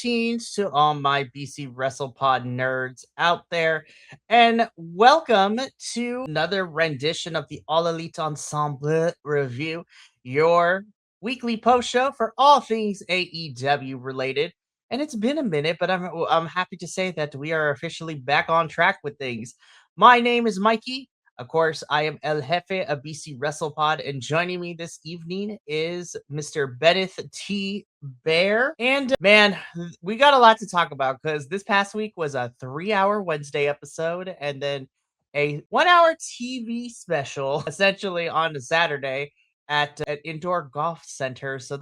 Greetings to all my BC WrestlePod nerds out there, and welcome to another rendition of the All Elite Ensemble review, your weekly post show for all things AEW related. And it's been a minute, but I'm happy to say that we are officially back on track with things. My name is Mikey. Of course, I am El Jefe of BC WrestlePod, and joining me this evening is Mr. Bennett T. Bear. And man, we got a lot to talk about because this past week was a 3-hour Wednesday episode and then a 1-hour TV special, essentially on a Saturday at an indoor golf center. So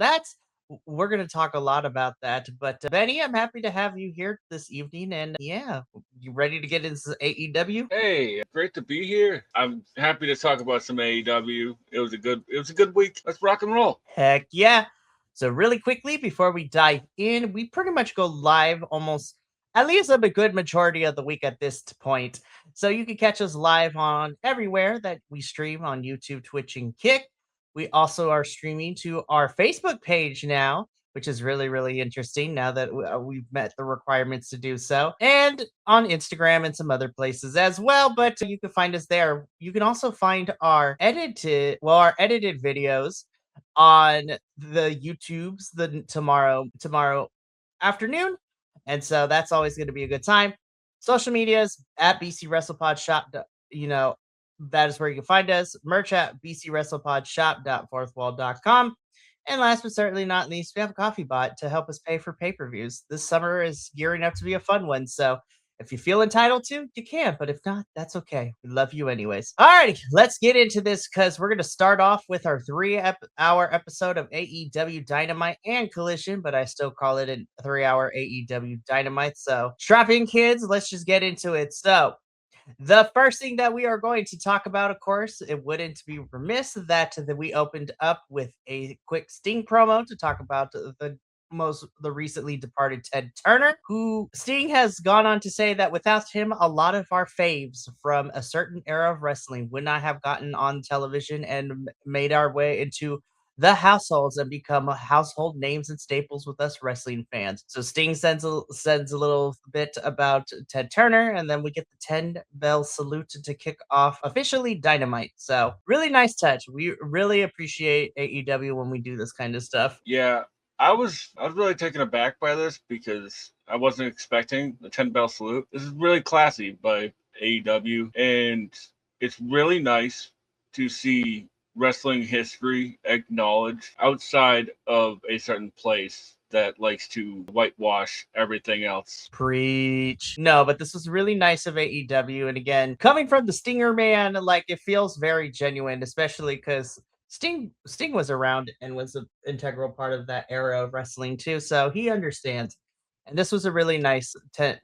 we're going to talk a lot about that. But Benny, I'm happy to have you here this evening. And yeah, you ready to get into AEW? Hey, great to be here. I'm happy to talk about some AEW. It was a good week. Let's rock and roll. Heck yeah. So really quickly before we dive in, we pretty much go live almost at least a good majority of the week at this point. So you can catch us live on everywhere that we stream on YouTube, Twitch, and Kick. We also are streaming to our Facebook page now, which is really, really interesting now that we've met the requirements to do so. And on Instagram and some other places as well, but you can find us there. You can also find our edited videos on the YouTubes the tomorrow afternoon. And so that's always going to be a good time. Social medias at BC WrestlePod Shop. You know, that is where you can find us. Merch at bcwrestlepodshop.fourthwall.com. And last but certainly not least, we have a coffee bot to help us pay for pay-per-views. This summer is gearing up to be a fun one. So if you feel entitled to, you can. But if not, that's okay. We love you anyways. Alrighty, let's get into this because we're going to start off with our 3-hour episode of AEW Dynamite and Collision, but I still call it a 3-hour AEW Dynamite. So strap in, kids. Let's just get into it. So the first thing that we are going to talk about, of course, it wouldn't be remiss that we opened up with a quick Sting promo to talk about the recently departed Ted Turner, who Sting has gone on to say that without him, a lot of our faves from a certain era of wrestling would not have gotten on television and made our way into the households and become household names and staples with us wrestling fans. So Sting sends a little bit about Ted Turner, and then we get the 10-bell salute to kick off officially Dynamite. So really nice touch. We really appreciate AEW when we do this kind of stuff. Yeah, I was really taken aback by this because I wasn't expecting the 10 bell salute. This is really classy by AEW, and it's really nice to see wrestling history acknowledged outside of a certain place that likes to whitewash everything else. Preach. No, but this was really nice of AEW. And again, coming from the Stinger man, like it feels very genuine, especially because Sting was around and was an integral part of that era of wrestling too. So he understands. And this was a really nice 10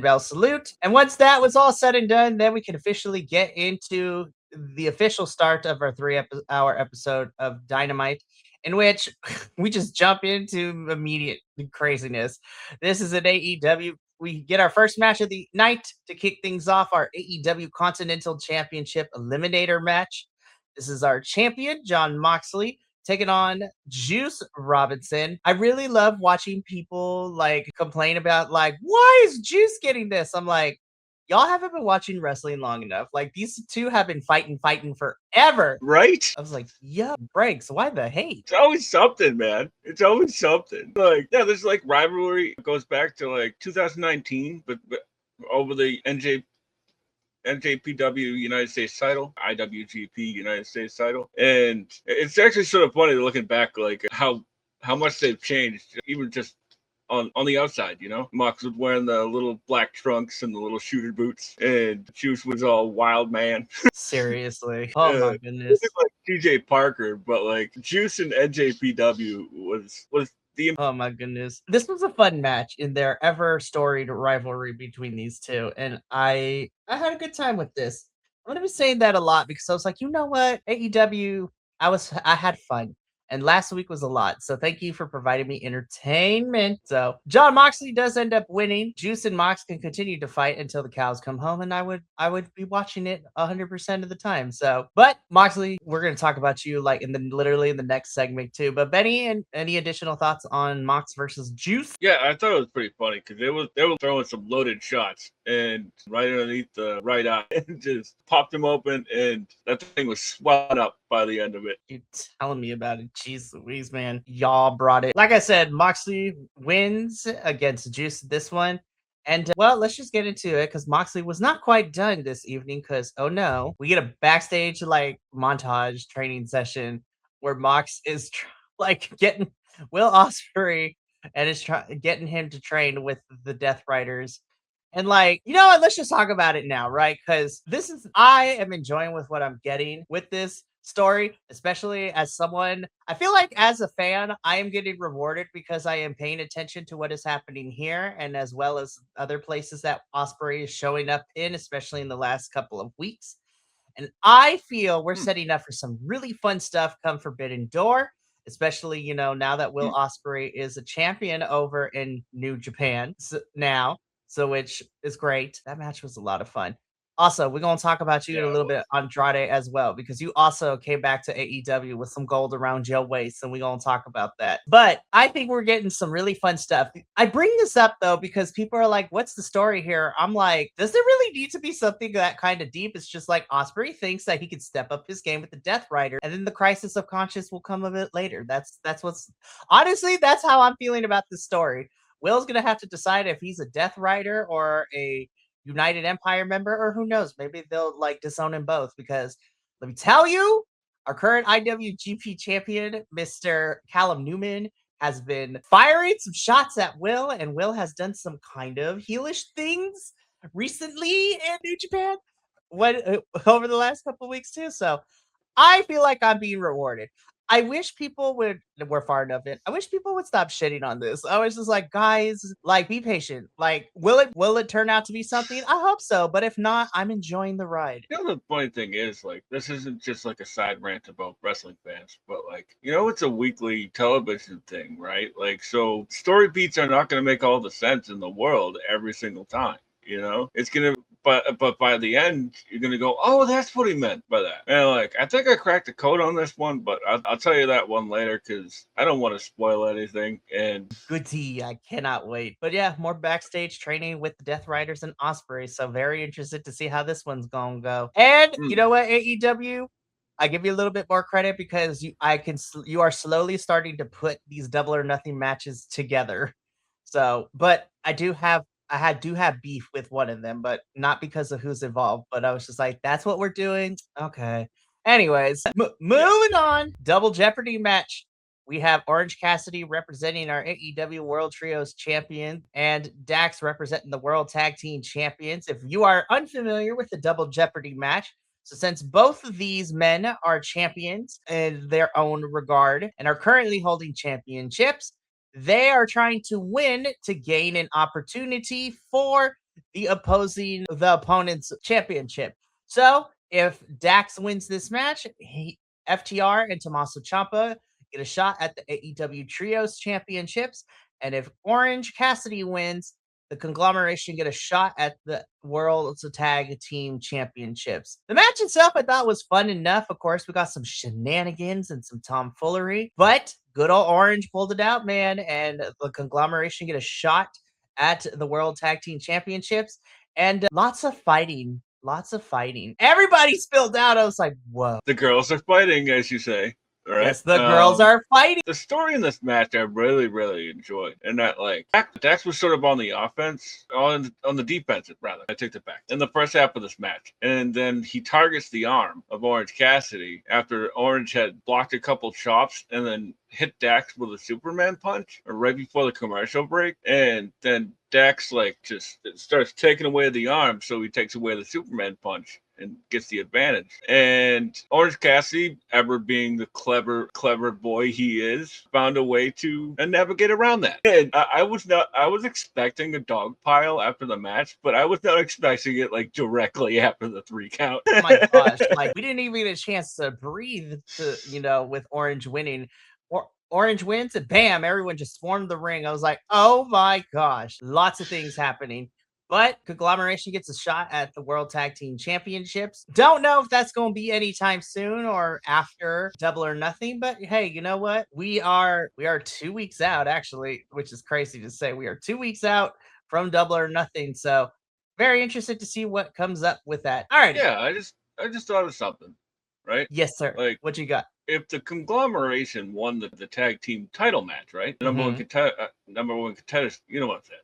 bell salute. And once that was all said and done, then we can officially get into the official start of our 3-hour episode of Dynamite, in which we just jump into immediate craziness. This is an AEW. We get our first match of the night to kick things off, our AEW Continental Championship Eliminator match. This is our champion, John Moxley, taking on Juice Robinson. I really love watching people like complain about like, why is Juice getting this? I'm like, y'all haven't been watching wrestling long enough. Like these two have been fighting forever. Right? I was like, yeah, Briggs, why the hate? It's always something, man. It's always something. Like, yeah, there's like rivalry. It goes back to like 2019, but over the NJPW United States title, IWGP United States title. And it's actually sort of funny looking back, like how much they've changed, even just on the outside, you know? Mox was wearing the little black trunks and the little shooter boots, and Juice was all wild man. Seriously. Oh my It goodness. looked like TJ Parker, but like Juice and NJPW was the Oh my goodness. This was a fun match in their ever storied rivalry between these two. And I had a good time with this. I'm gonna be saying that a lot because I was like, you know what? AEW, I had fun. And last week was a lot. So thank you for providing me entertainment. So John Moxley does end up winning. Juice and Mox can continue to fight until the cows come home, and I would be watching it 100% of the time. So, but Moxley, we're gonna talk about you like in the literally in the next segment too. But Benny, and any additional thoughts on Mox versus Juice? Yeah, I thought it was pretty funny because they were throwing some loaded shots and right underneath the right eye and just popped him open, and that thing was swelling up by the end of it. You telling me about it? Jeez Louise, man. Y'all brought it. Like I said, Moxley wins against Juice this one. And well, let's just get into it because Moxley was not quite done this evening because oh no, we get a backstage like montage training session where Mox is like getting Will Ospreay and is getting him to train with the Death Riders. And like, you know what? Let's just talk about it now, right? Because I am enjoying with what I'm getting with this story, especially as someone, I feel like as a fan, I am getting rewarded because I am paying attention to what is happening here and as well as other places that Osprey is showing up in, especially in the last couple of weeks. And I feel we're Hmm, setting up for some really fun stuff come Forbidden Door, especially, now that Will hmm. Osprey is a champion over in New Japan now. So which is great. That match was a lot of fun. Also, we're gonna talk about you in a Yeah, it little bit, was. Andrade, as well, because you also came back to AEW with some gold around your waist, and we're gonna talk about that. But I think we're getting some really fun stuff. I bring this up though because people are like, "What's the story here?" I'm like, "Does there really need to be something that kind of deep?" It's just like Osprey thinks that he could step up his game with the Death Rider, and then the crisis of conscience will come a bit later. That's what's honestly that's how I'm feeling about this story. Will's gonna have to decide if he's a Death Rider or a United Empire member, or who knows, maybe they'll like disown him both. Because let me tell you, our current IWGP champion, Mr. Callum Newman, has been firing some shots at Will, and Will has done some kind of heelish things recently in New Japan over the last couple of weeks too. So I feel like I'm being rewarded. I wish people would we're far enough in. I wish people would stop shitting on this. I was just like, guys, like be patient. Like, will it turn out to be something? I hope so. But if not, I'm enjoying the ride. You know, the funny thing is, like, this isn't just like a side rant about wrestling fans, but like, it's a weekly television thing, right? Like, so story beats are not going to make all the sense in the world every single time. It's gonna, but by the end, you're gonna go, oh, that's what he meant by that. And like, I think I cracked the code on this one, but I'll tell you that one later because I don't want to spoil anything. And Goody, I cannot wait. But yeah, more backstage training with the Death Riders and Osprey. So very interested to see how this one's gonna go. And you mm, know what, AEW, I give you a little bit more credit because you are slowly starting to put these double or nothing matches together. So, but do have beef with one of them, but not because of who's involved. But I was just like, that's what we're doing. Okay. Anyways, yeah, moving on. Double Jeopardy match. We have Orange Cassidy representing our AEW World Trios champion and Dax representing the World Tag Team champions. If you are unfamiliar with the Double Jeopardy match, so since both of these men are champions in their own regard and are currently holding championships, they are trying to win to gain an opportunity for the opponent's championship. So if Dax wins this match, FTR and Tommaso Ciampa get a shot at the AEW Trios Championships. And if Orange Cassidy wins, the conglomeration get a shot at the World's Tag Team Championships. The match itself I thought was fun enough. Of course, we got some shenanigans and some tomfoolery, but good old Orange pulled it out, man. And the conglomeration get a shot at the World Tag Team Championships. And lots of fighting. Lots of fighting. Everybody spilled out. I was like, whoa. the girls are fighting, as you say. All right. Yes, the girls are fighting. The story in this match I really, really enjoyed. And that like Dax was sort of on the offense, on the defensive rather. I take that back. In the first half of this match. And then he targets the arm of Orange Cassidy after Orange had blocked a couple chops and then hit Dax with a Superman punch right before the commercial break. And then Dax like just starts taking away the arm, so he takes away the Superman punch and gets the advantage. And Orange Cassidy, ever being the clever boy he is, found a way to navigate around that. And I was expecting a dog pile after the match, but I was not expecting it like directly after the 3 count. Oh my gosh, like we didn't even get a chance to breathe with Orange winning. Orange wins, and bam, everyone just swarmed the ring. I was like, oh my gosh, lots of things happening. But Conglomeration gets a shot at the World Tag Team Championships. Don't know if that's going to be anytime soon or after Double or Nothing. But hey, you know what? We are 2 weeks out, actually, which is crazy to say. We are 2 weeks out from Double or Nothing. So very interested to see what comes up with that. All right. Yeah, I just thought of something, right? Yes, sir. Like, What you got? if the Conglomeration won the tag team title match, right? The number one contenders, you know what I'm saying?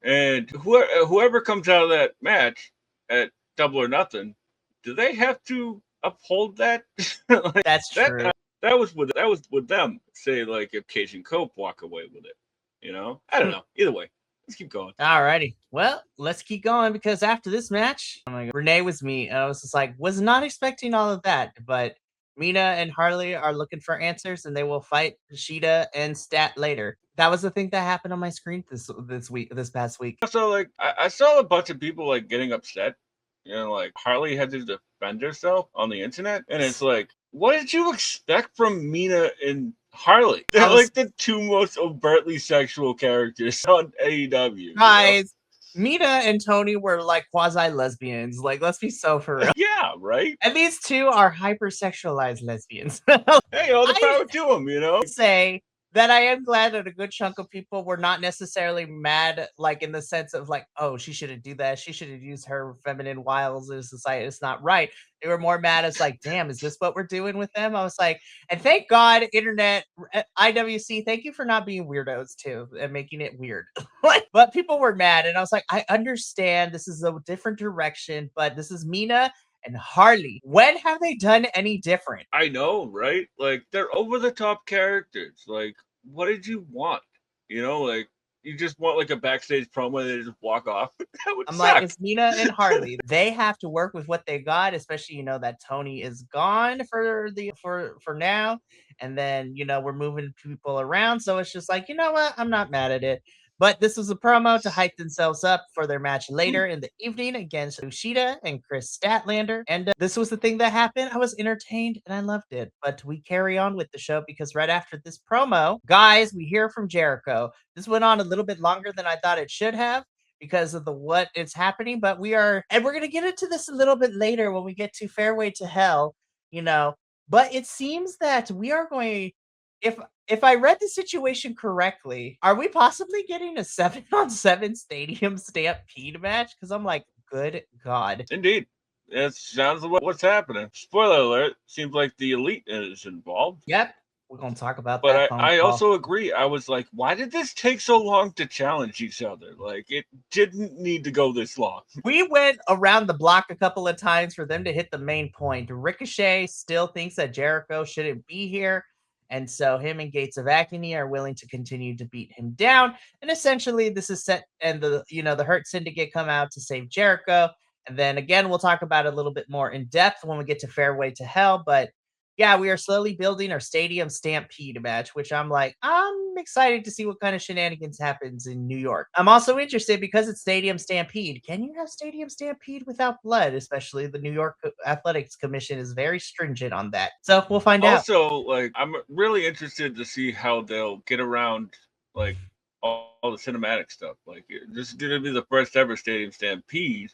And whoever comes out of that match at Double or Nothing, do they have to uphold that? Like, That's true. That was with them. Say, like, if Cage and Cope walk away with it, you know? I don't know. Either way, let's keep going. Alrighty. Well, let's keep going because after this match, oh my God, Renee was me. And I was just like, was not expecting all of that. But Mina and Harley are looking for answers and they will fight Sheeta and Stat later. That was the thing that happened on my screen this past week. So, like, I saw a bunch of people, like, getting upset. You know, like, Harley had to defend herself on the internet. And it's like, what did you expect from Mina and Harley? They're like the two most overtly sexual characters on AEW. Guys, Mina and Tony were like quasi lesbians. Like, let's be so for real. Yeah, right? And these two are hypersexualized lesbians. Hey, all the power to them, you know? Say that I am glad that a good chunk of people were not necessarily mad, like in the sense of like, oh, she shouldn't do that. She should have used her feminine wiles in society. It's not right. They were more mad as like, damn, is this what we're doing with them? I was like, and thank God, internet, IWC, thank you for not being weirdos too and making it weird. But people were mad, and I was like, I understand this is a different direction, but this is Mina and Harley. When have they done any different? I know, right? Like, they're over the top characters. Like, what did you want? You know, like, you just want like a backstage promo and they just walk off. That would I'm suck. like, it's Mina and Harley. They have to work with what they got, especially that Tony is gone for now. And then, we're moving people around. So it's just like, you know what? I'm not mad at it. But this was a promo to hype themselves up for their match later in the evening against Kushida and Chris Statlander. And this was the thing that happened. I was entertained and I loved it. But we carry on with the show because right after this promo, guys, we hear from Jericho. This went on a little bit longer than I thought it should have because of what is happening. But we're going to get into this a little bit later when we get to Fairway to Hell, But it seems that we are going, if I read the situation correctly, are we possibly getting a 7-on-7 stadium stampede match? Because I'm like, good God. Indeed. It sounds like what's happening. Spoiler alert, seems like the Elite is involved. Yep. We're going to talk about that. But I also agree. I was like, why did this take so long to challenge each other? Like, it didn't need to go this long. We went around the block a couple of times for them to hit the main point. Ricochet still thinks that Jericho shouldn't be here. And so him and Gates of Agony are willing to continue to beat him down. And essentially this is set, and the Hurt Syndicate come out to save Jericho. And then again, we'll talk about it a little bit more in depth when we get to Fairway to Hell. But yeah, we are slowly building our Stadium Stampede match, which I'm excited to see what kind of shenanigans happens in New York. I'm also interested because it's Stadium Stampede. Can you have Stadium Stampede without blood? Especially the New York Athletics Commission is very stringent on that. So we'll find out. Also, like, I'm really interested to see how they'll get around, like, all the cinematic stuff. Like, this is going to be the first ever Stadium Stampede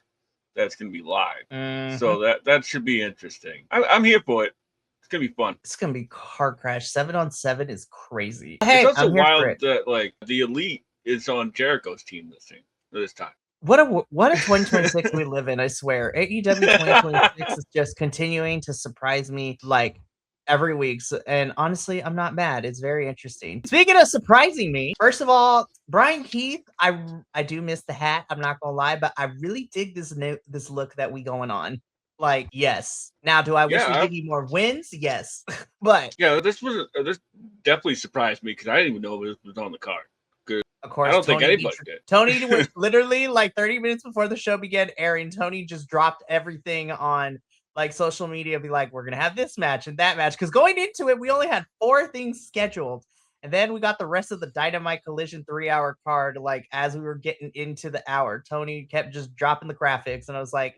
that's going to be live. Mm-hmm. So that should be interesting. I'm here for it. It's gonna be fun. It's gonna be car crash. 7-on-7 is crazy. Hey, it's also wild that like the Elite is on Jericho's team this time. What a 2026 we live in, I swear. AEW 2026 is just continuing to surprise me like every week. And honestly, I'm not mad. It's very interesting. Speaking of surprising me, first of all, Brian Keith, I do miss the hat. I'm not gonna lie, but I really dig this look that we going on. Like, yes. Now, do I wish we give you more wins? Yes. But yeah, this definitely surprised me because I didn't even know it was on the card. Of course, I don't think anybody did. Tony was literally like 30 minutes before the show began airing. Tony just dropped everything on like social media, be like, we're gonna have this match and that match. Because going into it, we only had 4 things scheduled. And then we got the rest of the Dynamite Collision 3-hour card, like as we were getting into the hour. Tony kept just dropping the graphics, and I was like,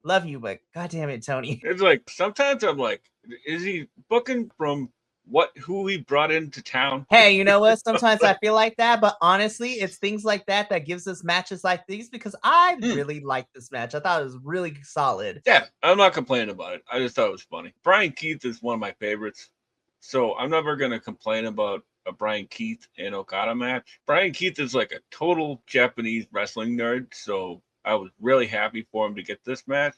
love you, but goddamn it, Tony. It's like sometimes I'm like, is he booking from who he brought into town. Hey, you know what? Sometimes I feel like that, but honestly, it's things like that that gives us matches like these because I really liked this match. I thought it was really solid. Yeah, I'm not complaining about it. I just thought it was funny. Brian Keith is one of my favorites, so I'm never gonna complain about a Brian Keith and Okada match. Brian Keith is like a total Japanese wrestling nerd, so I was really happy for him to get this match.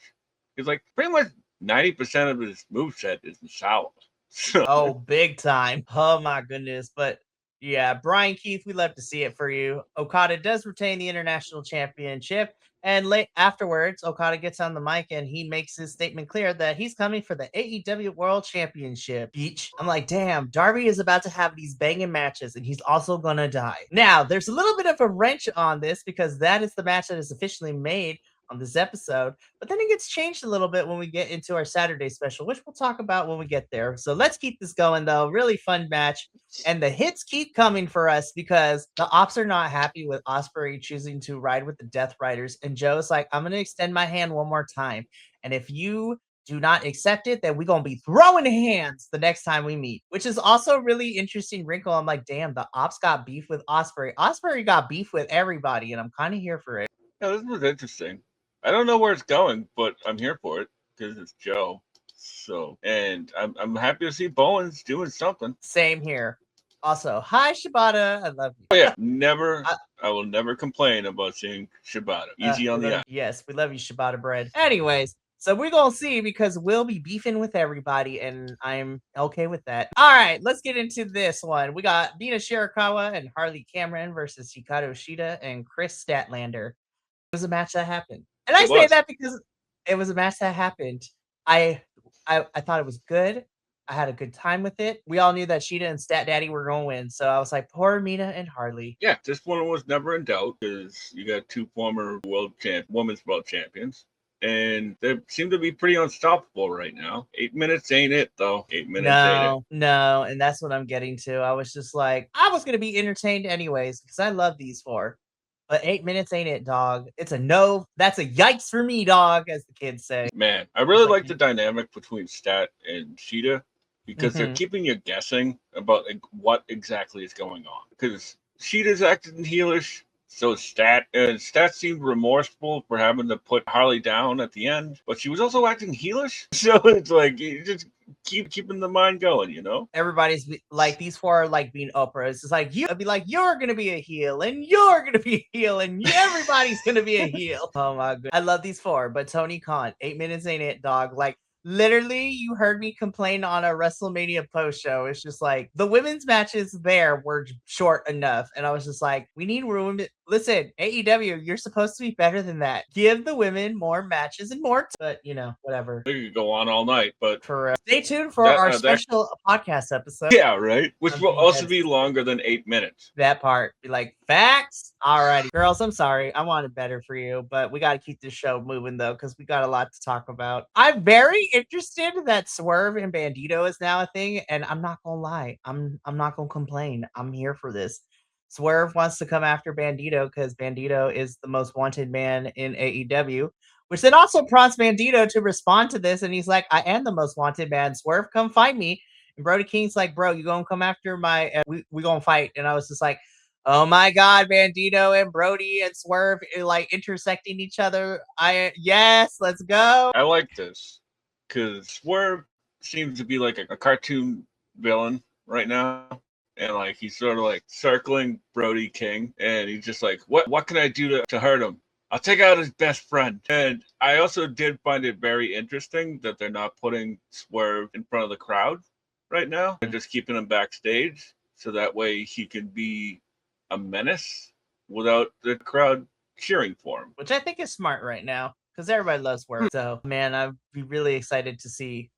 It's like pretty much 90% of his moveset is in Sawa. So Oh, big time. Oh my goodness. But yeah, Brian Keith, we love to see it for you. Okada does retain the international championship. And late afterwards, Okada gets on the mic and he makes his statement clear that he's coming for the AEW World Championship. Beach. I'm like, damn, Darby is about to have these banging matches and he's also gonna die. Now, there's a little bit of a wrench on this because that is the match that is officially made on this episode, but then it gets changed a little bit when we get into our Saturday special, which we'll talk about when we get there. So let's keep this going though. Really fun match. And the hits keep coming for us because the ops are not happy with Ospreay choosing to ride with the Death Riders. And Joe's like, I'm going to extend my hand one more time. And if you do not accept it, then we're going to be throwing hands the next time we meet, which is also a really interesting wrinkle. I'm like, damn, the ops got beef with Ospreay. Ospreay got beef with everybody, and I'm kind of here for it. yeah, this was interesting. I don't know where it's going, but I'm here for it because it's Joe. So, and I'm happy to see Bowens doing something. Same here. Also, hi Shibata, I love you. Oh yeah, I will never complain about seeing Shibata. Easy on the eye. Yes, we love you, Shibata bread. Anyways, so we're gonna see because we'll be beefing with everybody, and I'm okay with that. All right, let's get into this one. We got Dina Shirakawa and Harley Cameron versus Hikaru Shida and Chris Statlander. It was a match that happened, and I say that because it was a match that happened. I thought it was good. I had a good time with it. We all knew that Shida and Stat Daddy were going to win, so I was like, poor Mina and Harley. Yeah, this one was never in doubt because you got two former women's world champions, and they seem to be pretty unstoppable right now. 8 minutes ain't it though. 8 minutes ain't it. No, and that's what I'm getting to. I was just like, I was going to be entertained anyways because I love these four. But 8 minutes ain't it, dog. It's a no. That's a yikes for me, dog, as the kids say. Man, I really like the dynamic between Stat and Shida because they're keeping you guessing about what exactly is going on. Because Shida's acting heelish, so Stat seemed remorseful for having to put Harley down at the end, but she was also acting heelish. So it's like you just keeping the mind going, you know. Everybody's like, these four are like being Oprah. It's just like I'd be like, you're gonna be a heel, and you're gonna be a heel, and everybody's gonna be a heel. Oh my god, I love these four, but Tony Khan, 8 minutes ain't it, dog. Like literally, you heard me complain on a WrestleMania post show. It's just like the women's matches there were short enough, and I was just like, we need room. Listen, AEW, you're supposed to be better than that. Give the women more matches and more. But you know, whatever. They could go on all night, but stay tuned for our special podcast episode. Yeah, right. Which will also be longer than 8 minutes. That part, be like facts. Alrighty, girls. I'm sorry. I wanted better for you, but we got to keep this show moving though, because we got a lot to talk about. I'm very interested that Swerve and Bandito is now a thing, and I'm not gonna lie. I'm not gonna complain. I'm here for this. Swerve wants to come after Bandito because Bandito is the most wanted man in AEW, which then also prompts Bandito to respond to this. And he's like, I am the most wanted man. Swerve, come find me. And Brody King's like, bro, you gonna come after my, we gonna fight. And I was just like, oh my God, Bandito and Brody and Swerve like intersecting each other. Yes, let's go. I like this because Swerve seems to be like a cartoon villain right now. And like he's sort of like circling Brody King, and he's just like, what can I do to hurt him? I'll take out his best friend. And I also did find it very interesting that they're not putting Swerve in front of the crowd right now. They're just keeping him backstage so that way he can be a menace without the crowd cheering for him. Which I think is smart right now because everybody loves Swerve. So man, I'd be really excited to see.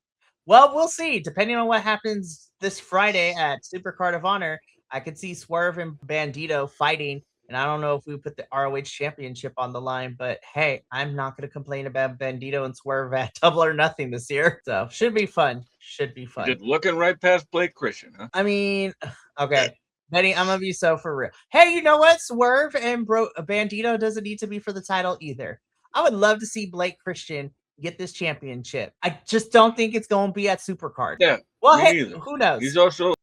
Well, we'll see. Depending on what happens this Friday at Supercard of Honor, I could see Swerve and Bandito fighting. And I don't know if we put the ROH Championship on the line, but hey, I'm not going to complain about Bandito and Swerve at Double or Nothing this year. So should be fun. Should be fun. Just looking right past Blake Christian, huh? I mean, okay. Benny, I'm going to be so for real. Hey, you know what? Swerve and Bandito doesn't need to be for the title either. I would love to see Blake Christian get this championship. I just don't think it's going to be at Supercard. Yeah. Well, Me hey, neither. who knows? He's also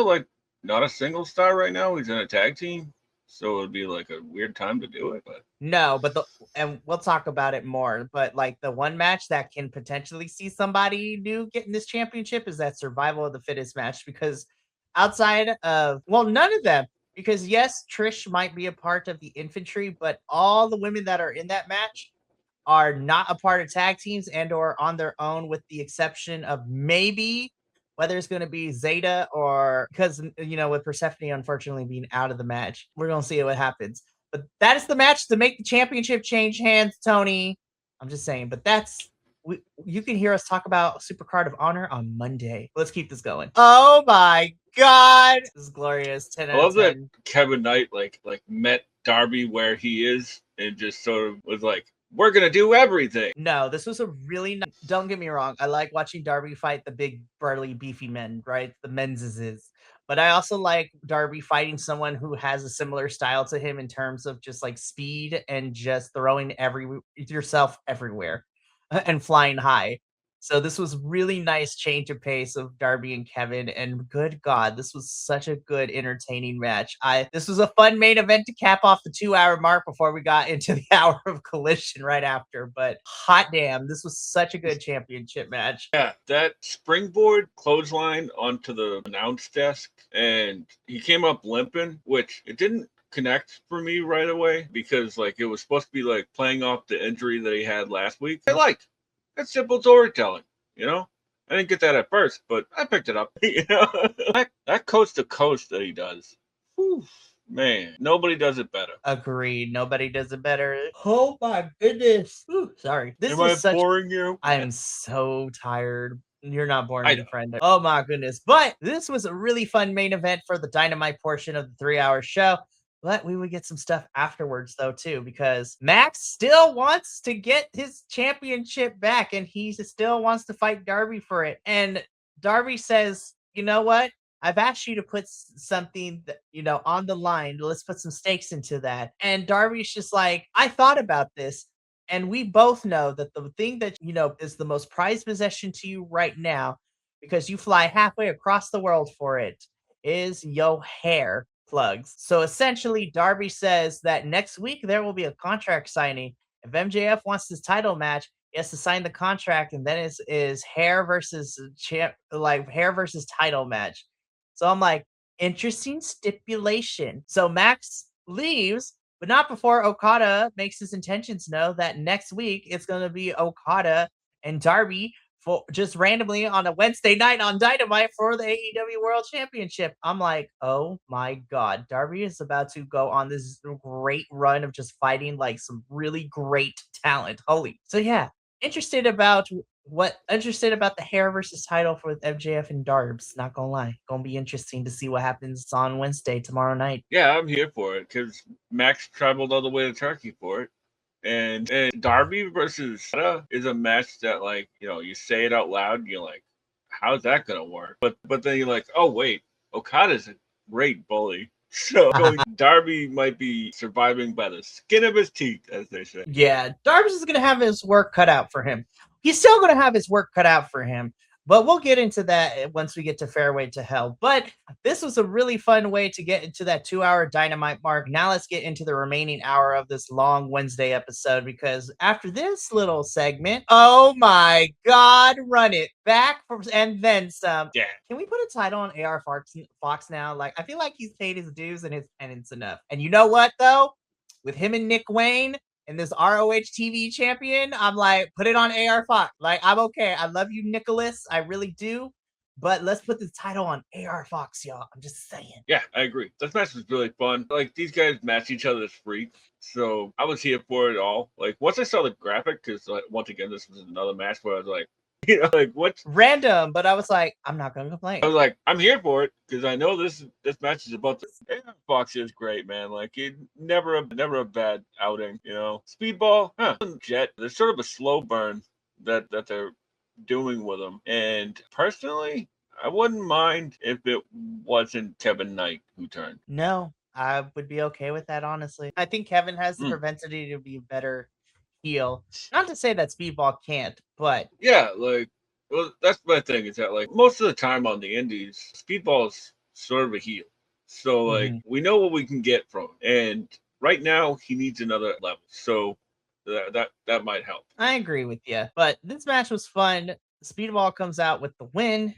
like not a single star right now. He's in a tag team, so it'd be like a weird time to do it. But No, but and we'll talk about it more. But like the one match that can potentially see somebody new getting this championship is that survival of the fittest match because outside of none of them. Because yes, Trish might be a part of the infantry, but all the women that are in that match are not a part of tag teams and or on their own, with the exception of maybe whether it's going to be Zeta or because with Persephone unfortunately being out of the match, we're going to see what happens. But that is the match to make the championship change hands, Tony. I'm just saying, but you can hear us talk about Supercard of Honor on Monday. Let's keep this going. Oh my God, this is glorious. 10 I out love of that 10. Kevin Knight like met Darby where he is and just sort of was like, "We're gonna do everything." No, this was a really don't get me wrong. I like watching Darby fight the big, burly, beefy men, right? The men's. But I also like Darby fighting someone who has a similar style to him in terms of just like speed and just throwing yourself everywhere and flying high. So this was really nice change of pace of Darby and Kevin, and good God, this was such a good, entertaining match. This was a fun main event to cap off the 2-hour mark before we got into the hour of Collision right after. But hot damn, this was such a good championship match. Yeah, that springboard clothesline onto the announce desk, and he came up limping, which it didn't connect for me right away because like it was supposed to be like playing off the injury that he had last week. I like that's simple storytelling, you know. I didn't get that at first, but I picked it up. That coast to coast that he does, whew, man, nobody does it better. Agreed. Nobody does it better. Oh my goodness. Ooh, sorry. This Am was I such boring you? I'm so tired. You're not boring I me, know. friend. Oh my goodness. But this was a really fun main event for the Dynamite portion of the 3-hour show. But we would get some stuff afterwards, though, too, because Max still wants to get his championship back and he still wants to fight Darby for it. And Darby says, you know what? I've asked you to put something that, on the line. Let's put some stakes into that. And Darby's just like, I thought about this. And we both know that the thing that, is the most prized possession to you right now, because you fly halfway across the world for it, is your hair plugs. So essentially, Darby says that next week there will be a contract signing. If MJF wants this title match, he has to sign the contract, and then is hair versus hair versus title match. So I'm like, interesting stipulation. So Max leaves, but not before Okada makes his intentions know that next week it's going to be Okada and Darby for just randomly on a Wednesday night on Dynamite for the AEW World Championship. I'm like, oh my God, Darby is about to go on this great run of just fighting like some really great talent. Holy. So yeah, interested about the hair versus title for MJF and Darbs. Not gonna lie, gonna be interesting to see what happens on Wednesday tomorrow night. Yeah, I'm here for it because Max traveled all the way to Turkey for it. And Darby versus Sada is a match that like, you say it out loud and you're like, how's that gonna work? But then you're like, oh wait, Okada's a great bully. So Darby might be surviving by the skin of his teeth, as they say. Yeah, Darbs is gonna have his work cut out for him. He's still gonna have his work cut out for him. But we'll get into that once we get to Fairway to Hell. But this was a really fun way to get into that 2-hour Dynamite mark. Now let's get into the remaining hour of this long Wednesday episode, because after this little segment, oh my God, run it back and then some. Yeah. Can we put a title on AR Fox now? Like, I feel like he's paid his dues and it's enough. And you know what, though? With him and Nick Wayne and this ROH TV champion, I'm like, put it on AR Fox. Like, I'm okay. I love you, Nicholas. I really do. But let's put the title on AR Fox, y'all. I'm just saying. Yeah, I agree. This match was really fun. Like, these guys match each other's freaks. So I was here for it all. Like, once I saw the graphic, because once again, this was another match where I was like, like what's random, but I was like, I'm not gonna complain. I was like, I'm here for it because I know this match is about to. Yeah, Fox is great, man. Like he never a bad outing. Speedball, Jet. There's sort of a slow burn that they're doing with him, and personally, I wouldn't mind if it wasn't Kevin Knight who turned. No, I would be okay with that, honestly. I think Kevin has the propensity to be better heel. Not to say that Speedball can't, but yeah, like Well, that's my thing is that like most of the time on the indies, Speedball's sort of a heel. So like Mhm. we know what we can get from him. And right now he needs another level. So that might help. I agree with you, but this match was fun. Speedball comes out with the win.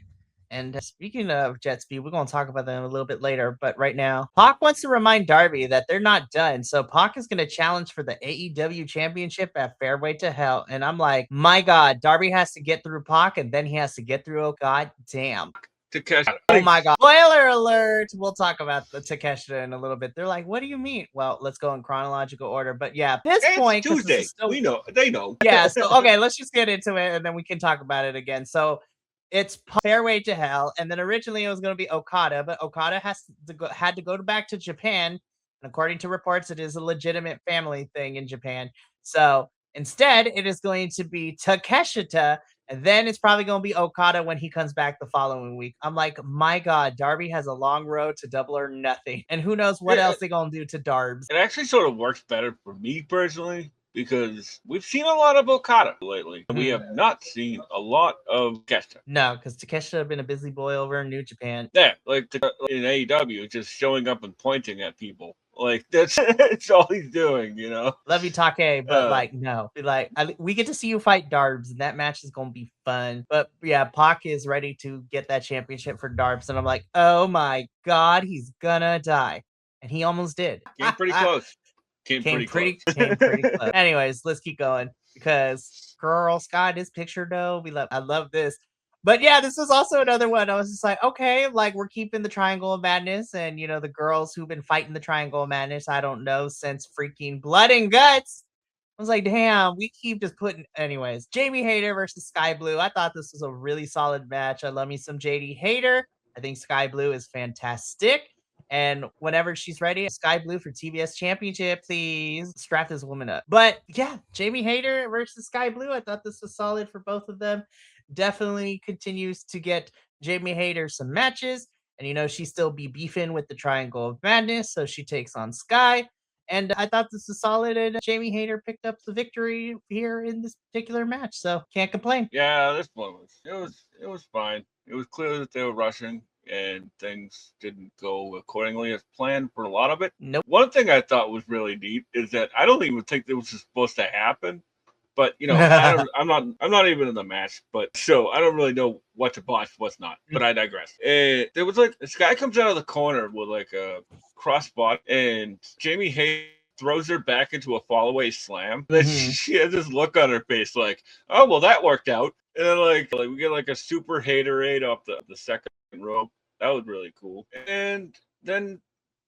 And speaking of jet speed, we're going to talk about them a little bit later. But right now, Pac wants to remind Darby that they're not done. So Pac is going to challenge for the AEW championship at Fairway to Hell. And I'm like, my God, Darby has to get through Pac and then he has to get through. Oh, God damn. Takeshita. Oh my God. Spoiler alert. We'll talk about the Takeshita in a little bit. They're like, what do you mean? Well, let's go in chronological order. But yeah, at this It's point, because this Tuesday. is still We know. They know. yeah, so okay, let's just get into it and then we can talk about it again. So it's Fairway to Hell, and then originally it was going to be Okada, but Okada had to go back to Japan, and according to reports, it is a legitimate family thing in Japan. So instead, it is going to be Takeshita, and then it's probably going to be Okada when he comes back the following week. I'm like, my God, Darby has a long road to Double or Nothing, and who knows what else It, they're going to do to Darbs. it actually sort of works better for me personally because we've seen a lot of Okada lately. We have not seen a lot of Takeshita. No, because Takeshita have been a busy boy over in New Japan. Yeah, like in AEW, just showing up and pointing at people. Like that's all he's doing, you know. Love you, Take, but like, no, like we get to see you fight Darbs, and that match is gonna be fun. But yeah, Pac is ready to get that championship for Darbs, and I'm like, oh my God, he's gonna die, and he almost did. Came pretty close. Came pretty close. Came pretty close. Anyways, let's keep going because girl, Scott, this picture though, I love this. But yeah, this was also another one. I was just like, okay, like we're keeping the Triangle of Madness, and the girls who've been fighting the Triangle of Madness. I don't know since freaking Blood and Guts. I was like, damn, we keep just putting. Anyways, Jamie Hayter versus Sky Blue. I thought this was a really solid match. I love me some JD Hayter. I think Sky Blue is fantastic. And whenever she's ready, Sky Blue for TBS Championship, please strap this woman up. But yeah, Jamie Hayter versus Sky Blue. I thought this was solid for both of them. Definitely continues to get Jamie Hayter some matches. And she still be beefing with the Triangle of Madness. So she takes on Sky. And I thought this was solid, and Jamie Hayter picked up the victory here in this particular match. So can't complain. Yeah, this one was fine. It was clear that they were rushing and things didn't go accordingly as planned for a lot of it. Nope. One thing I thought was really neat is that I don't even think this was supposed to happen. But I'm not even in the match, but so I don't really know what's a botch, what's not. But I digress. And there was like this guy comes out of the corner with like a crossbody, and Jamie Hayes throws her back into a fallaway slam. And then she has this look on her face like, oh well, that worked out. And then like we get like a super haterade off the second rope. That was really cool. And then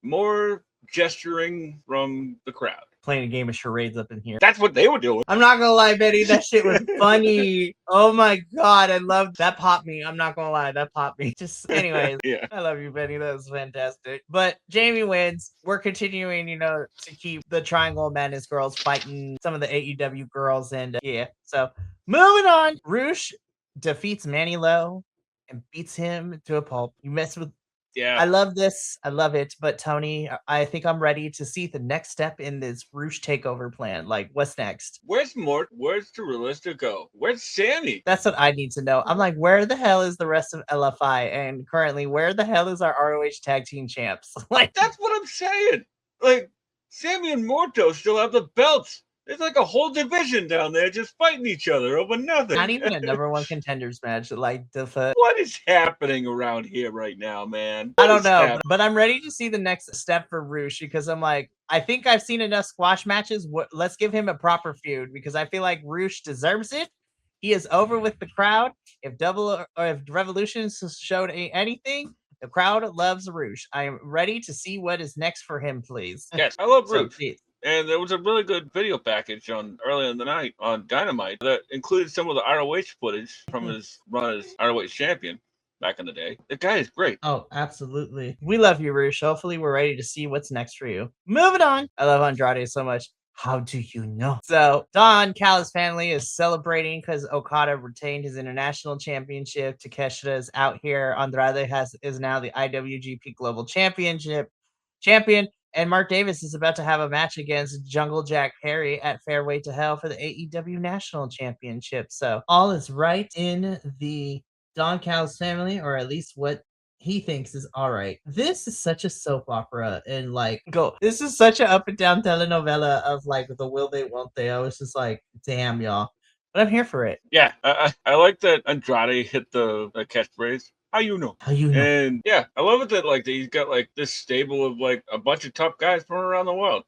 more gesturing from the crowd. Playing a game of charades up in here. That's what they were doing. I'm not gonna lie, Betty, that shit was funny. Oh my God, I love that. Popped me. I'm not gonna lie, that popped me. Just anyways, yeah. I love you, Betty. That was fantastic. But Jamie wins. We're continuing, to keep the Triangle of Madness girls fighting some of the AEW girls, and yeah. So moving on, Roosh defeats Manny Lowe and beats him to a pulp. You mess with. Yeah. I love this. I love it. But Tony, I think I'm ready to see the next step in this Roosh takeover plan. Like, what's next? Where's Mort? Where's the Realista go? Where's Sammy? That's what I need to know. I'm like, where the hell is the rest of LFI? And currently, where the hell is our ROH tag team champs? Like, that's what I'm saying. Like, Sammy and Morto still have the belts. There's like a whole division down there just fighting each other over nothing. Not even a number one contenders match. Like, what is happening around here right now, man? I don't know, but I'm ready to see the next step for Roosh because I'm like, I think I've seen enough squash matches. Let's give him a proper feud because I feel like Roosh deserves it. He is over with the crowd. If if Revolution showed anything, the crowd loves Roosh. I am ready to see what is next for him, please. Yes, I love Roosh. And there was a really good video package on earlier in the night on Dynamite that included some of the ROH footage from his run as ROH champion back in the day. The guy is great. Oh, absolutely. We love you, Roosh. Hopefully we're ready to see what's next for you. Moving on. I love Andrade so much. How do you know? So Don Callis family is celebrating because Okada retained his international championship. Takeshita is out here. Andrade is now the IWGP Global champion. And Mark Davis is about to have a match against Jungle Jack Perry at Fairway to Hell for the AEW National Championship. So all is right in the Don Callis family, or at least what he thinks is all right. This is such a soap opera, and like, this is such an up and down telenovela of like the will they, won't they. I was just like, damn, y'all. But I'm here for it. Yeah, I like that Andrade hit the catchphrase. How you know? How you know? And yeah, I love it that like he's got like this stable of like a bunch of tough guys from around the world.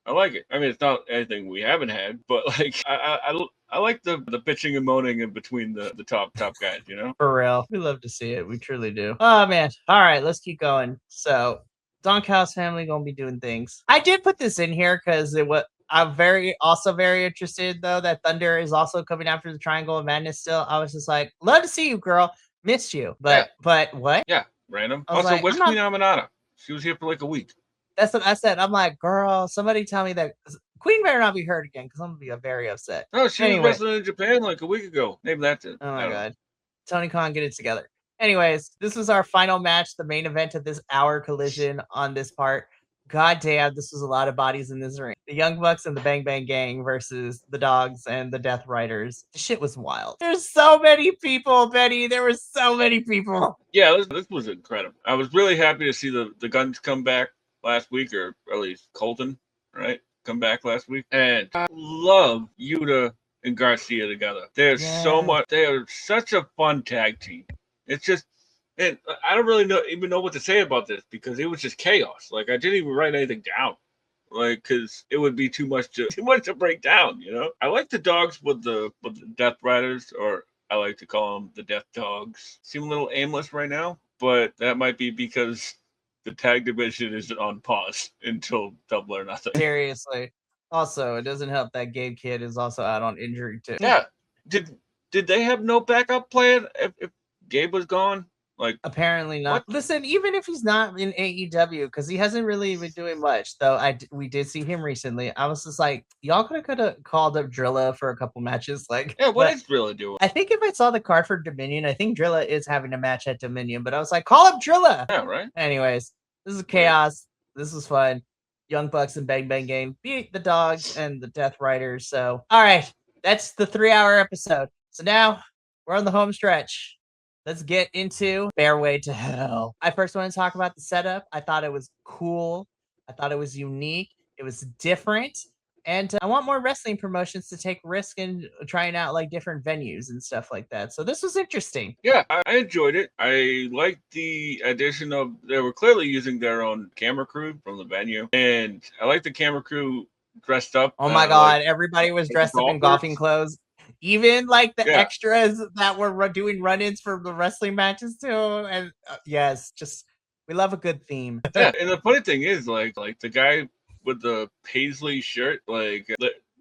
I like it. I mean, it's not anything we haven't had, but like I like the bitching and moaning in between the top guys. You know, For real. We love to see it. We truly do. Oh man. All right, let's keep going. So Don Callis family gonna be doing things. I did put this in here because I'm also very interested though that Thunder is also coming after the Triangle of Madness still. I was just like, love to see you, girl. Missed you. But what? Yeah, random. I was Also, like, where's Queen Aminata? She was here for like a week. That's what I said. I'm like, girl, somebody tell me that Queen better not be hurt again because I'm gonna be very upset. No, she was wrestling in Japan like a week ago. Maybe that's it. Oh my god. Tony Khan, get it together. Anyways, this was our final match, the main event of this hour collision on this part. God damn, this was a lot of bodies in this ring. The Young Bucks and the Bang Bang Gang versus the Dogs and the Death Riders. The shit was wild. There's so many people, Betty. There were so many people. Yeah, this was incredible. I was really happy to see the Guns come back last week, or at least Colton, right? Come back last week. And I love Yuta and Garcia together. They're so much. They are such a fun tag team. It's just, and I don't really even know what to say about this because it was just chaos. Like I didn't even write anything down, like because it would be too much to break down. You know, I like the Dogs with the Death Riders, or I like to call them the Death Dogs. Seem a little aimless right now, but that might be because the tag division is on pause until Double or Nothing. Seriously. Also, it doesn't help that Gabe Kidd is also out on injury too. Yeah. Did they have no backup plan if Gabe was gone? Like apparently not. What? Listen, even if he's not in AEW, because he hasn't really been doing much, though. We did see him recently. I was just like, y'all could have called up Drilla for a couple matches. Like, yeah, what is Drilla doing? I think if I saw the card for Dominion, I think Drilla is having a match at Dominion. But I was like, call up Drilla. Yeah, right. Anyways, this is chaos. This was fun. Young Bucks and Bang Bang Gang beat the Dogs and the Death Riders. So, all right, that's the 3-hour episode. So now we're on the home stretch. Let's get into Fairway to Hell. I first want to talk about the setup. I thought it was cool. I thought it was unique. It was different. And I want more wrestling promotions to take risk in trying out like different venues and stuff like that. So this was interesting. Yeah, I enjoyed it. I liked the addition of, they were clearly using their own camera crew from the venue. And I like the camera crew dressed up. Oh my God. Like, everybody was dressed up in golfing clothes. Even like the extras that were doing run-ins for the wrestling matches too. And yes, just we love a good theme. Yeah, and the funny thing is like the guy with the paisley shirt, like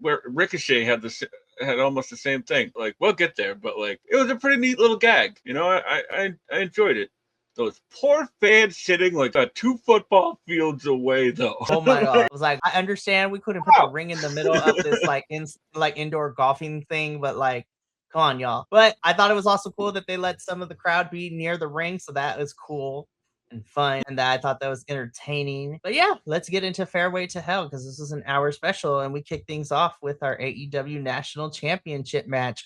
where Ricochet had almost the same thing. Like we'll get there, but like it was a pretty neat little gag. You know, I enjoyed it. Those poor fans sitting like 2 football fields away, though. Oh my God! I was like, I understand we couldn't put the ring in the middle of this like indoor golfing thing, but like, come on, y'all. But I thought it was also cool that they let some of the crowd be near the ring, so that was cool and fun, and that I thought that was entertaining. But yeah, let's get into Fairway to Hell because this is an hour special, and we kick things off with our AEW National Championship match.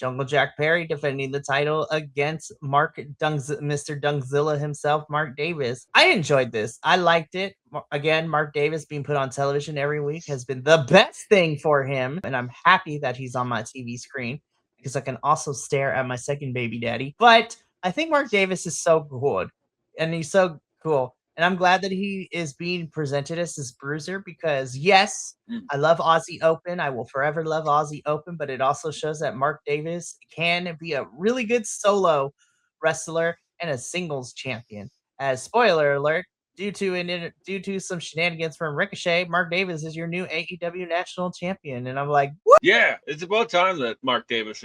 Jungle Jack Perry defending the title against Mr. Dungzilla himself, Mark Davis. I enjoyed this. I liked it. Again, Mark Davis being put on television every week has been the best thing for him. And I'm happy that he's on my TV screen because I can also stare at my second baby daddy. But I think Mark Davis is so good. And he's so cool. And I'm glad that he is being presented as this bruiser because, yes, I love Aussie Open. I will forever love Aussie Open, but it also shows that Mark Davis can be a really good solo wrestler and a singles champion. As spoiler alert, due to some shenanigans from Ricochet, Mark Davis is your new AEW National Champion. And I'm like, what? Yeah, it's about time that Mark Davis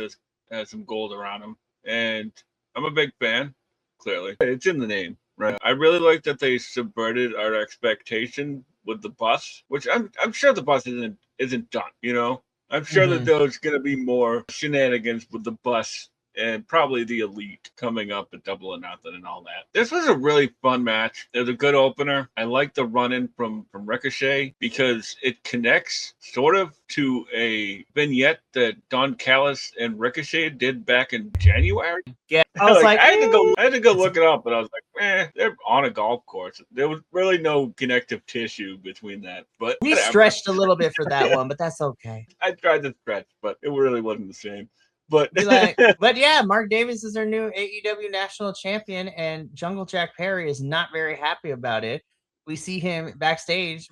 has some gold around him. And I'm a big fan, clearly. It's in the name. Right. I really like that they subverted our expectation with the bus, which I'm sure the bus isn't done, you know? I'm sure that there's gonna be more shenanigans with the bus and probably the Elite coming up at Double or Nothing and all that. This was a really fun match. It was a good opener. I like the run-in from Ricochet because it connects sort of to a vignette that Don Callis and Ricochet did back in January. Yeah, I was like, I had to go look it up, but I was like, they're on a golf course. There was really no connective tissue between that. But we whatever. stretched a little bit for that one, but that's okay. I tried to stretch, but it really wasn't the same. But but yeah, Mark Davis is our new AEW national champion, and Jungle Jack Perry is not very happy about it. We see him backstage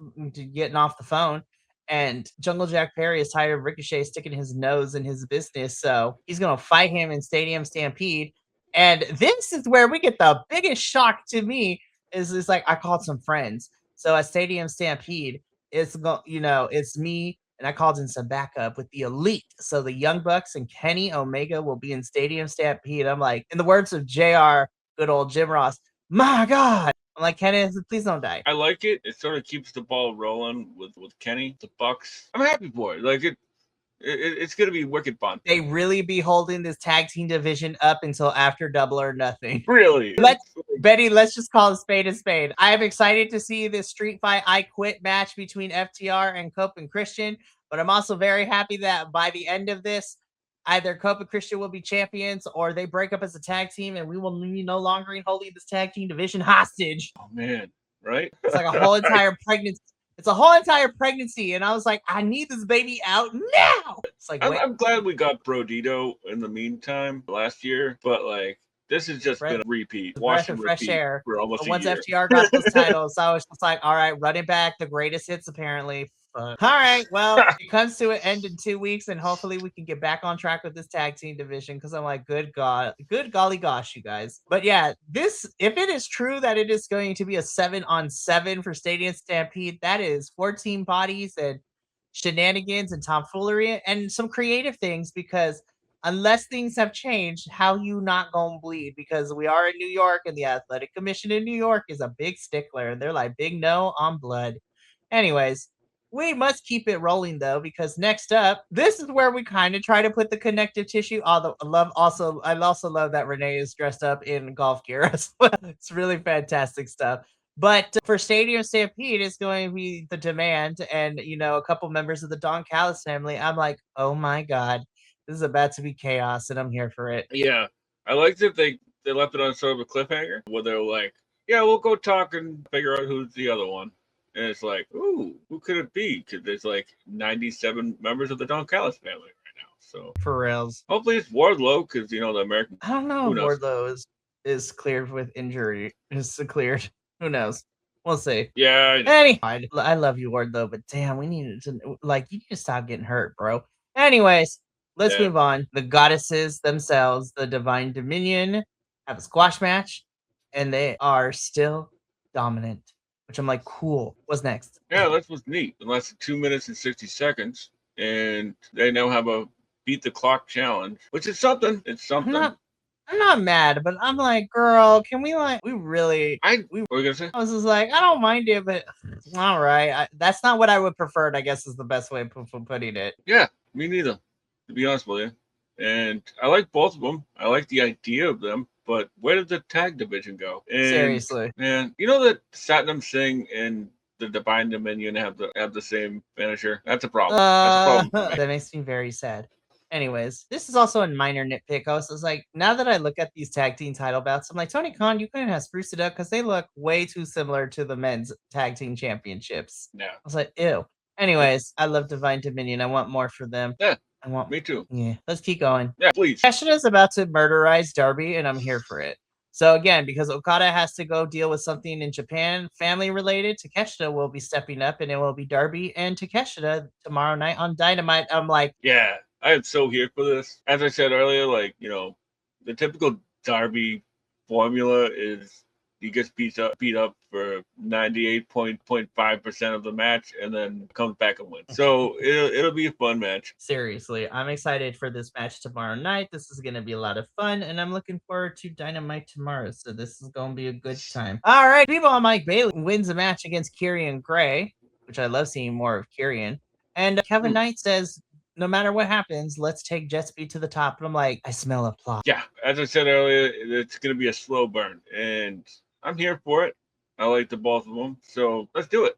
getting off the phone, and Jungle Jack Perry is tired of Ricochet sticking his nose in his business, so he's gonna fight him in Stadium Stampede. And this is where we get the biggest shock to me. Is like I called some friends, so at Stadium Stampede, it's me. And I called in some backup with the Elite. So the Young Bucks and Kenny Omega will be in Stadium Stampede. I'm like, in the words of JR, good old Jim Ross, my God. I'm like, Kenny, please don't die. I like it. It sort of keeps the ball rolling with Kenny, the Bucks. I'm happy for it. Like it's going to be wicked fun. They really be holding this tag team division up until after Double or Nothing. Really? Betty, let's just call a spade a spade. I am excited to see this Street Fight I Quit match between FTR and Cope and Christian, but I'm also very happy that by the end of this, either Cope and Christian will be champions or they break up as a tag team and we will be no longer holding this tag team division hostage. Oh, man. Right? It's like a whole entire pregnancy. It's a whole entire pregnancy, and I was like, I need this baby out now. It's like I'm glad we got Brodito in the meantime last year, but like this has just been a repeat. Wash and fresh air for almost once a year. FTR got those titles, I was just like, all right, running back the greatest hits apparently. All right, well, it comes to an end in 2 weeks, and hopefully we can get back on track with this tag team division because I'm like, good golly gosh, you guys. But yeah, if it is true that it is going to be a 7-on-7 for Stadium Stampede, that is 14 bodies and shenanigans and tomfoolery and some creative things because unless things have changed, how you not gonna bleed? Because we are in New York and the Athletic Commission in New York is a big stickler. They're like, big no on blood. Anyways, we must keep it rolling though, because next up, this is where we kind of try to put the connective tissue. Although I also love that Renee is dressed up in golf gear as well. It's really fantastic stuff. But for Stadium Stampede, it's going to be the Demand and a couple members of the Don Callis family. I'm like, oh my God, this is about to be chaos, and I'm here for it. Yeah, I liked it. They left it on sort of a cliffhanger where they're like, yeah, we'll go talk and figure out who's the other one. And it's like, ooh, who could it be? Because there's like 97 members of the Don Callis family right now. So for reals. Hopefully it's Wardlow because the American. I don't know. Wardlow is cleared with injury. Is cleared. Who knows? We'll see. Yeah. Anyway, I love you, Wardlow, but damn, we need to you need to stop getting hurt, bro. Anyways, let's move on. The goddesses themselves, the Divine Dominion, have a squash match, and they are still dominant. Which I'm like, cool. What's next? Yeah, that was neat. It lasted 2 minutes and 60 seconds, and they now have a beat the clock challenge, which is something. It's something. I'm not mad, but I'm like, girl, can we what were you gonna say? I was just like, I don't mind it, but all right. That's not what I would prefer. I guess is the best way of putting it. Yeah, me neither. To be honest with you, and I like both of them. I like the idea of them. But where did the tag division go? And, seriously, man, you know that Satnam Singh and the Divine Dominion have the same finisher. That's a problem. That's a problem. That makes me very sad. Anyways, this is also a minor nitpick. I was like, now that I look at these tag team title bouts, I'm like, Tony Khan, you couldn't have spruced it up because they look way too similar to the men's tag team championships. Yeah. I was like, ew. Anyways, I love Divine Dominion. I want more for them. Yeah. Me too. Yeah, let's keep going. Yeah, please. Kushida is about to murderize Darby, and I'm here for it. So again, because Okada has to go deal with something in Japan, family related, Takeshita will be stepping up, and it will be Darby and Takeshita tomorrow night on Dynamite. I'm like, yeah, I am so here for this. As I said earlier, the typical Darby formula is he gets beat up for 98.5% of the match and then comes back and wins. So it'll be a fun match. Seriously, I'm excited for this match tomorrow night. This is going to be a lot of fun, and I'm looking forward to Dynamite tomorrow. So this is going to be a good time. All right, people, Mike Bailey wins a match against Kieran Gray, which I love seeing more of Kieran. And Kevin Knight says, no matter what happens, let's take jet speed to the top. And I'm like, I smell a plot. Yeah, as I said earlier, it's going to be a slow burn, and I'm here for it. I like the both of them, so let's do it.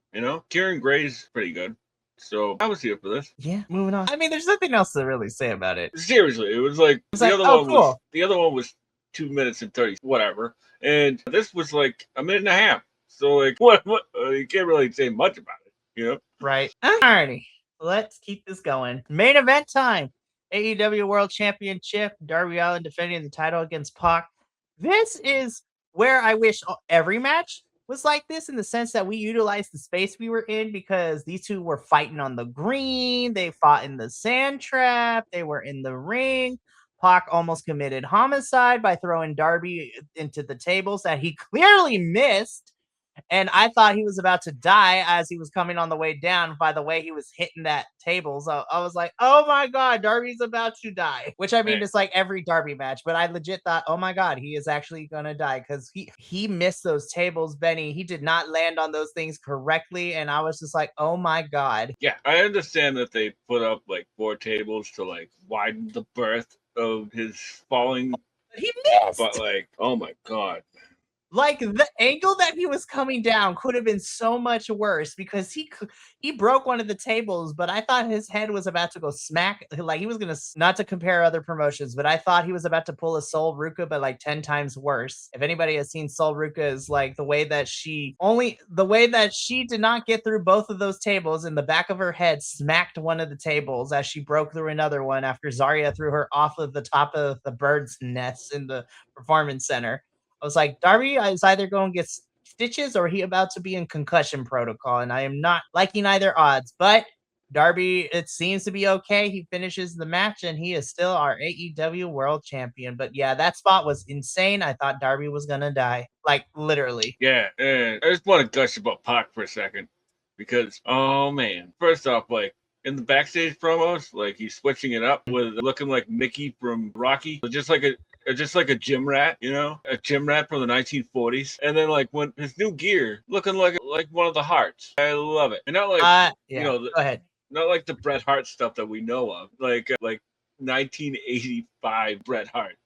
Kieran Gray's pretty good, so I was here for this. Yeah, moving on. I mean, there's nothing else to really say about it. Seriously, it was like the other one was 2 minutes and 30 whatever, and this was like a minute and a half. So like, what? You can't really say much about it, Right. Alrighty, let's keep this going. Main event time. AEW World Championship. Darby Allin defending the title against Pac. This is where I wish every match was like this, in the sense that we utilized the space we were in, because these two were fighting on the green. They fought in the sand trap. They were in the ring. Pac almost committed homicide by throwing Darby into the tables that he clearly missed. And I thought he was about to die as he was coming on the way down by the way he was hitting that table. So I was like, oh my God, Darby's about to die. Which, I mean, it's like every Darby match, but I legit thought, oh my God, he is actually going to die, because he missed those tables, Benny. He did not land on those things correctly. And I was just like, oh my God. Yeah, I understand that they put up like 4 tables to like widen the berth of his falling. He missed. But like, oh my God. Like, the angle that he was coming down could have been so much worse, because he broke one of the tables, but I thought his head was about to go smack. Like, he was going to, not to compare other promotions, but I thought he was about to pull a Sol Ruka, but like 10 times worse. If anybody has seen Sol Ruka, is like the way that she did not get through both of those tables, and the back of her head smacked one of the tables as she broke through another one after Zarya threw her off of the top of the bird's nest in the performance center. I was like, Darby is either going to get stitches or he about to be in concussion protocol, and I am not liking either odds. But Darby, it seems to be okay. He finishes the match, and he is still our AEW World Champion. But yeah, that spot was insane. I thought Darby was going to die, like literally. Yeah, and I just want to gush about Pac for a second, because, oh man, first off, like, in the backstage promos, like, he's switching it up with looking like Mickey from Rocky, just like a gym rat, a gym rat from the 1940s. And then like when his new gear looking like one of the Hearts. I love it. And not like go ahead. Not like the Bret Hart stuff that we know of. Like 1985 Bret Hart,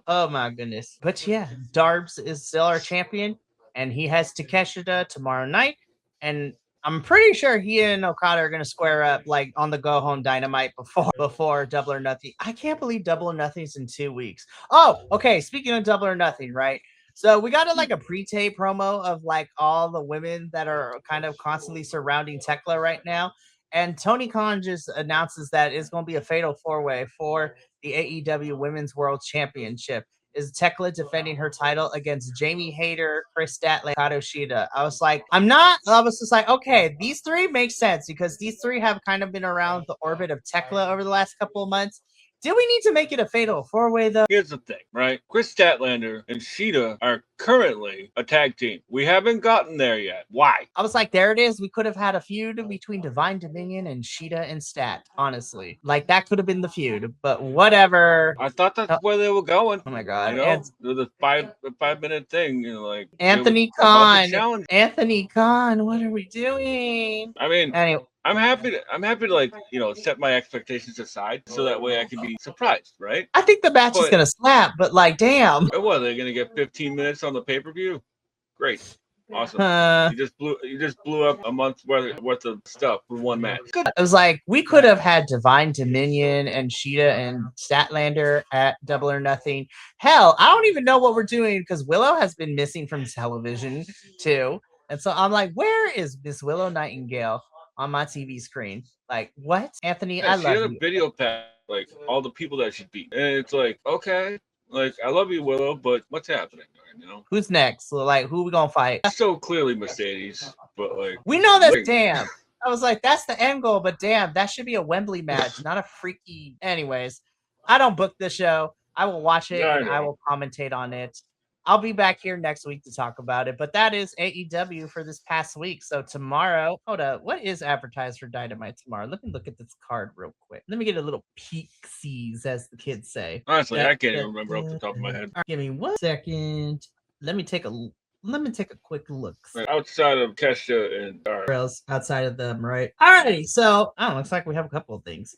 Oh my goodness. But yeah, Darbs is still our champion, and he has Takeshita tomorrow night. And I'm pretty sure he and Okada are going to square up like on the go home Dynamite before Double or Nothing. I can't believe Double or Nothing's in 2 weeks. Oh, okay. Speaking of Double or Nothing, right? So we got a pre-tape promo of like all the women that are kind of constantly surrounding Tekla right now. And Tony Khan just announces that it's going to be a fatal 4-way for the AEW Women's World Championship. Is Tekla defending her title against Jamie Hayter, Chris Statler, Kato Shida. I was just like, okay, these three make sense, because these three have kind of been around the orbit of Tekla over the last couple of months. Do we need to make it a fatal 4-way, though? Here's the thing, right? Chris Statlander and Shida are currently a tag team. We haven't gotten there yet. Why? I was like, there it is. We could have had a feud between Divine Dominion and Shida and Stat, honestly. Like, that could have been the feud, but whatever. I thought that's where they were going. Oh my God. The 5-minute thing, like Anthony Khan, what are we doing? I mean, anyway. I'm happy to like, set my expectations aside so that way I can be surprised, right? I think the match is gonna slap, but like, damn. What, they're gonna get 15 minutes on the pay-per-view? Great. Awesome. You just blew up a month's worth of stuff for one match. It was like, we could have had Divine Dominion and Shida and Statlander at Double or Nothing. Hell, I don't even know what we're doing, because Willow has been missing from television too. And so I'm like, where is Miss Willow Nightingale on my TV screen? Like, what? Anthony, I love you. She had a video pack, like, all the people that she beat. And it's like, okay, like, I love you, Willow, but what's happening? Who's next? So, like, who we gonna fight? So clearly Mercedes, but like, we know that. Damn. I was like, that's the end goal, but damn, that should be a Wembley match, not a freaky. Anyways, I don't book the show. I will watch it and I will commentate on it. I'll be back here next week to talk about it, but that is AEW for this past week. So tomorrow, hold up, what is advertised for Dynamite tomorrow? Let me look at this card real quick. Let me get a little peek-sees, as the kids say. Honestly, I can't even remember off the top of my head. Give me 1 second. Let me take a quick look. Outside of Kesha and outside of them, right? Alrighty, so looks like we have a couple of things.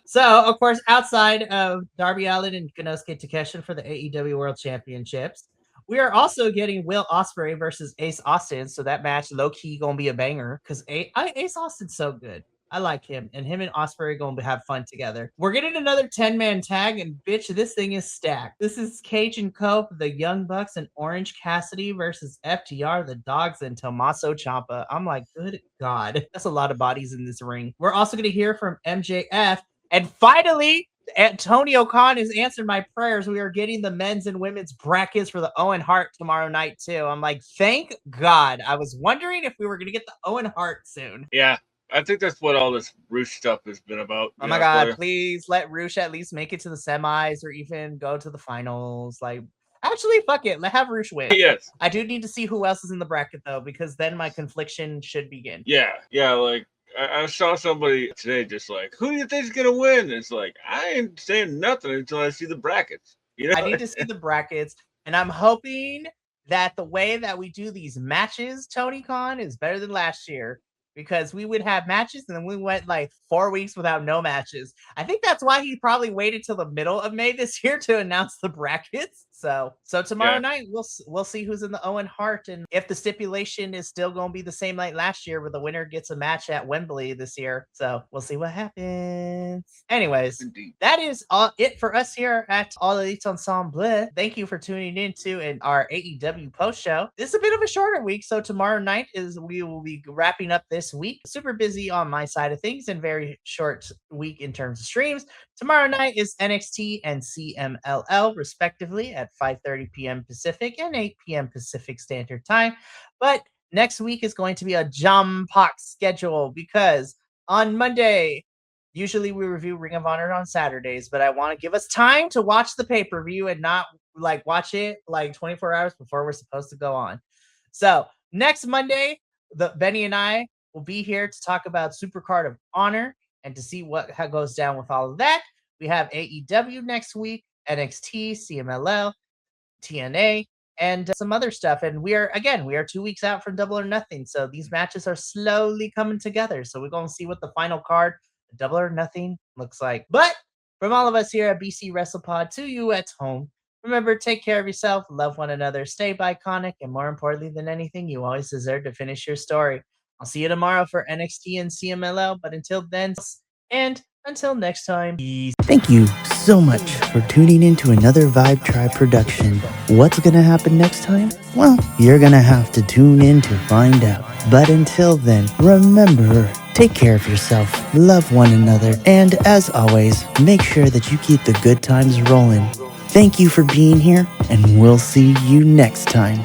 So of course, outside of Darby Allin and Konosuke Takeshita for the AEW World Championships, we are also getting Will Ospreay versus Ace Austin. So that match, low key, gonna be a banger because Ace Austin's so good. I like him, and Ospreay gonna have fun together. We're getting another 10-man tag, and bitch, this thing is stacked. This is Cajun Cope, the Young Bucks, and Orange Cassidy versus FTR, the Dogs, and Tommaso Ciampa. I'm like, good God, that's a lot of bodies in this ring. We're also gonna hear from MJF, and finally, Antonio Khan has answered my prayers. We are getting the men's and women's brackets for the Owen Hart tomorrow night too. I'm like, thank God. I was wondering if we were gonna get the Owen Hart soon. Yeah, I think that's what all this Roosh stuff has been about. Oh my God, please let Roosh at least make it to the semis or even go to the finals. Like, actually, fuck it. Let have Roosh win. Yes. I do need to see who else is in the bracket though, because then my confliction should begin. Yeah, like I saw somebody today just like, who do you think is gonna win? It's like, I ain't saying nothing until I see the brackets. You know? I need to see the brackets, and I'm hoping that the way that we do these matches, Tony Khan, is better than last year, because we would have matches and then we went like 4 weeks without no matches. I think that's why he probably waited till the middle of May this year to announce the brackets. So tomorrow night we'll see who's in the Owen Hart, and if the stipulation is still going to be the same like last year, where the winner gets a match at Wembley this year. So we'll see what happens. Anyways, Indeed. That is it for us here at All Elite Ensemble. Thank you for tuning in to our AEW post show. This is a bit of a shorter week, so tomorrow night we will be wrapping up this week. Super busy on my side of things and very short week in terms of streams. Tomorrow night is NXT and CMLL, respectively, at 5:30 p.m. Pacific and 8 p.m. Pacific Standard Time. But next week is going to be a jam-packed schedule, because on Monday, usually we review Ring of Honor on Saturdays, but I want to give us time to watch the pay-per-view and not like watch it like 24 hours before we're supposed to go on. So next Monday, Benny and I will be here to talk about Supercard of Honor and to see how goes down with all of that. We have AEW next week, NXT, CMLL, TNA, and some other stuff. And we are 2 weeks out from Double or Nothing. So these matches are slowly coming together. So we're going to see what the final card, Double or Nothing, looks like. But from all of us here at BC WrestlePod to you at home, remember, take care of yourself, love one another, stay iconic, and more importantly than anything, you always deserve to finish your story. I'll see you tomorrow for NXT and CMLL, but until then, and until next time, peace. Thank you so much for tuning in to another Vibe Tribe production. What's gonna happen next time? Well, you're gonna have to tune in to find out. But until then, remember, take care of yourself, love one another, and as always, make sure that you keep the good times rolling. Thank you for being here, and we'll see you next time.